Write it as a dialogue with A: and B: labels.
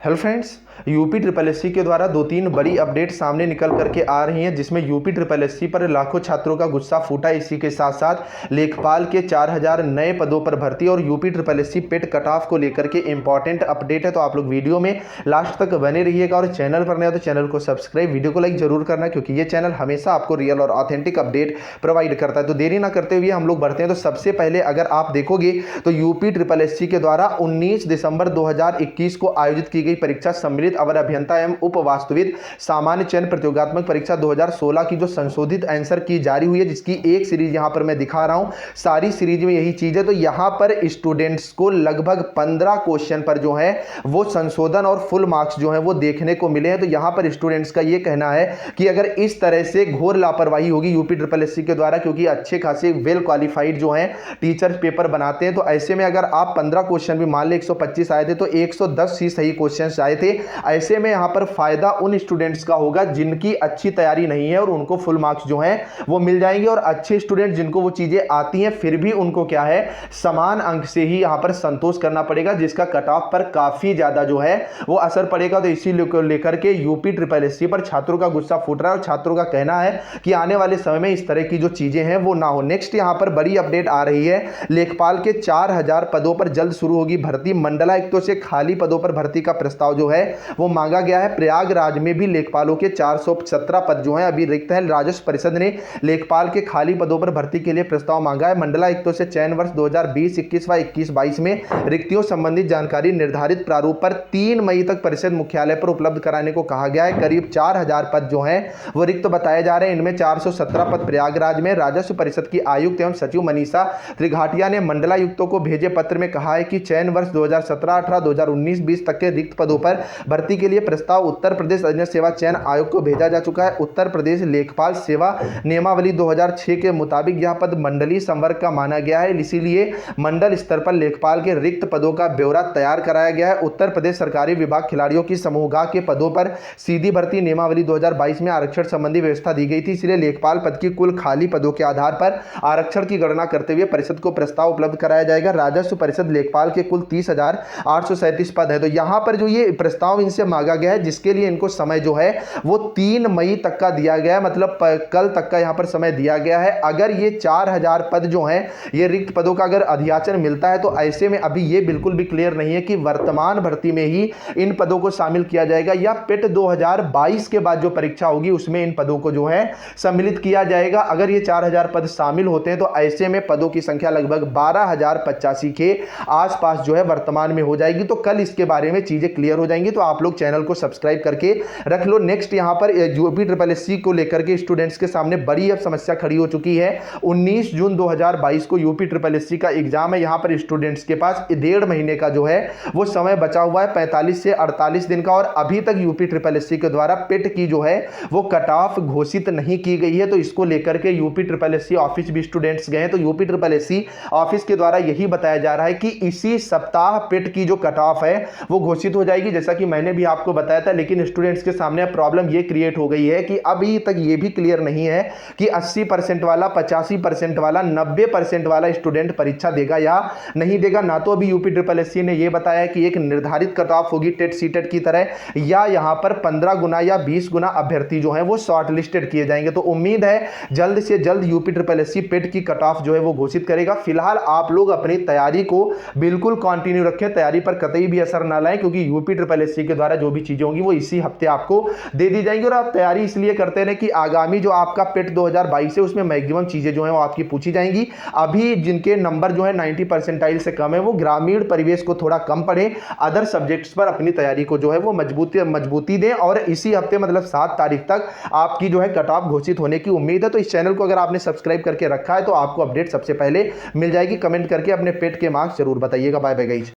A: Hello friends, UP triple SC के द्वारा 2-3 बड़ी अपडेट सामने निकल करके आ रही हैं, जिसमें यूपी ट्रिपल एससी पर लाखों छात्रों का गुस्सा फूटा। इसी के साथ साथ लेखपाल के 4000 नए पदों पर भर्ती और यूपी ट्रिपल एससी पेट कट ऑफ को लेकर के इंपॉर्टेंट अपडेट है। तो आप लोग वीडियो में लास्ट तक बने रहिएगा और चैनल पर नए हो तो चैनल को सब्सक्राइब, वीडियो को लाइक जरूर करना, क्योंकि ये चैनल हमेशा आपको रियल और ऑथेंटिक अपडेट प्रोवाइड करता है। तो देरी ना करते हुए हम लोग बढ़ते हैं। तो सबसे पहले अगर आप देखोगे तो यूपी ट्रिपल एससी के द्वारा 19 दिसंबर 2021 को आयोजित की गई परीक्षा सम्मिलित अवर अभियंता एवं उप वास्तुविद सामान्य चयन प्रतियोगात्मक परीक्षा 2016 की जो संशोधित आंसर की जारी हुई है, जिसकी एक सीरीज यहां पर मैं दिखा रहा हूं। सारी सीरीज में यही चीज है। तो यहां पर स्टूडेंट्स को लगभग 15 क्वेश्चन पर जो है वो संशोधन और फुल मार्क्स जो है वो देखने को मिले हैं। तो यहां पर स्टूडेंट्स का ये कहना है कि अगर इस तरह से घोर लापरवाही होगी यूपी ट्रिपल एससी के द्वारा, क्योंकि अच्छे खासे वेल क्वालिफाइड जो है टीचर्स पेपर बनाते हैं, तो ऐसे में अगर आप 15 क्वेश्चन भी मान ले 125 आए थे तो 110 ही सही क्वेश्चन आए थे। ऐसे में यहां पर फायदा उन स्टूडेंट्स का होगा जिनकी अच्छी तैयारी नहीं है और उनको फुल मार्क्स जो है वो मिल जाएंगे, और अच्छे स्टूडेंट जिनको वो चीजें आती हैं फिर भी उनको क्या है समान अंक से ही यहां पर संतोष करना पड़ेगा, जिसका कट ऑफ पर काफी ज्यादा जो है वो असर पड़ेगा। तो इसी लेकर के यूपी ट्रिपल एससी पर छात्रों का गुस्सा फूट रहा है और छात्रों का कहना है कि आने वाले समय में इस तरह की जो चीजें हैं वो ना हो। नेक्स्ट यहां पर बड़ी अपडेट आ रही है, लेखपाल के 4000 पदों पर जल्द शुरू होगी भर्ती। मंडलायुक्तों से खाली पदों पर भर्ती का प्रस्ताव जो है वो मांगा गया है। प्रयागराज में भी लेखपालों के 417 पद जो हैं अभी रिक्त हैं। राजस्व परिषद ने लेखपाल के खाली पदों पर भर्ती के लिए प्रस्ताव मांगा है। मंडलायुक्तों से चयन वर्ष 2020-21 व 21-22 में रिक्तियों संबंधित जानकारी निर्धारित प्रारूप पर 3 मई तक परिषद मुख्यालय पर उपलब्ध कराने को कहा गया है। करीब 4000 पद जो हैं वो रिक्त बताए जा रहे हैं। इनमें 417 पद प्रयागराज में। राजस्व परिषद की आयुक्त एवं सचिव मनीषा त्रिघाटिया ने मंडलायुक्तों को भेजे पत्र में कहा है कि चयन वर्ष 2017-18, 2019-20 तक के रिक्त पदों पर भर्ती के लिए प्रस्ताव उत्तर प्रदेश अधीन सेवा चयन आयोग को भेजा जा चुका है। उत्तर प्रदेश लेखपाल सेवा नियमावली 2006 के मुताबिक यह पद मंडलीय संवर्ग का माना गया है, इसीलिए मंडल स्तर पर लेखपाल के रिक्त पदों का ब्यौरा तैयार कराया गया है। उत्तर प्रदेश सरकारी विभाग खिलाड़ियों की समूह ग के पदों पर सीधी भर्ती नियमावली 2022 में आरक्षण संबंधी व्यवस्था दी गई थी, इसलिए लेखपाल पद की कुल खाली पदों के आधार पर आरक्षण की गणना करते हुए परिषद को प्रस्ताव उपलब्ध कराया जाएगा। राजस्व परिषद लेखपाल के कुल 30,837 पद है। तो यहां पर जो ये प्रस्ताव इनसे मांगा गया है, जिसके लिए इनको समय जो है वो 3 मई तक का दिया गया है, मतलब कल तक का यहां पर समय दिया गया है। अगर ये 4000 पद जो हैं ये रिक्त पदों का अगर अधियाचन मिलता है, तो ऐसे में अभी ये बिल्कुल भी क्लियर नहीं है कि वर्तमान भर्ती में ही इन पदों को शामिल किया जाएगा या पेट 2022 के बाद जो परीक्षा होगी उसमें इन पदों को जो है सम्मिलित किया जाएगा। अगर ये 4000 पद शामिल होते हैं तो ऐसे में पदों की संख्या लगभग 12085 के आसपास जो है वर्तमान में हो जाएगी। तो कल इसके बारे में चीजें क्लियर हो जाएंगी। तो आप लोग चैनल को सब्सक्राइब करके रख लो। नेक्स्ट यहां पर यूपी ट्रिपल एससी को लेकर के स्टूडेंट्स के सामने बड़ी अब समस्या खड़ी हो चुकी है। 19 जून 2022 को यूपी ट्रिपल एससी का एग्जाम है। यहां पर स्टूडेंट्स के पास 1.5 महीने का जो है वो समय बचा हुआ है, 45 से 48 दिन का, और अभी तक यूपी ट्रिपल एससी के द्वारा पेट की जो है वो कट ऑफ घोषित नहीं की गई है। तो इसको लेकर के यूपी ट्रिपल एससी ऑफिस भी स्टूडेंट्स गए हैं। तो यूपी ट्रिपल एससी ऑफिस के द्वारा यही बताया जा रहा है कि इसी सप्ताह पेट की जो कट ऑफ है वो घोषित हो जाएगी, जैसा कि मैंने भी आपको बताया था। लेकिन स्टूडेंट्स के सामने प्रॉब्लम ये क्रिएट हो गई है कि अभी तक ये भी क्लियर नहीं है कि 80% वाला, 85% वाला, 90% वाला स्टूडेंट परीक्षा देगा या नहीं देगा। ना तो अभी यूपी ट्रिपल एससी ने यह बताया कि एक निर्धारित कट ऑफ होगी टेट सीटेट की तरह, या यहां पर 15 गुना या 20 गुना अभ्यर्थी जो है वो शॉर्ट लिस्टेड किए जाएंगे। तो उम्मीद है जल्द से जल्द यूपी ट्रिपल एससी पेट की कट ऑफ जो है वो घोषित करेगा। फिलहाल आप लोग अपनी तैयारी को बिल्कुल कंटिन्यू रखें, तैयारी पर कतई भी असर ना लाएं, क्योंकि यूपी ट्रिपल एससी के द्वारा जो भी चीजें होंगी वो इसी हफ्ते आपको दे दी जाएंगी। और आप तैयारी इसलिए करते हैं कि आगामी जो आपका पेट 2022 है उसमें मैक्सिमम चीजें जो है वो आपकी पूछी जाएंगी। अभी जिनके नंबर जो है 90 परसेंटाइल से कम है वो ग्रामीण परिवेश को थोड़ा कम पढ़े, अदर सब्जेक्ट्स पर अपनी तैयारी को जो है वो मजबूती दें, और इसी हफ्ते मतलब 7 तारीख तक आपकी जो है कट ऑफ घोषित होने की उम्मीद है। तो इस चैनल को अगर आपने सब्सक्राइब करके रखा है तो आपको अपडेट सबसे पहले मिल जाएगी। कमेंट करके अपने पेट के मार्क्स जरूर बताइएगा। Bye bye guys.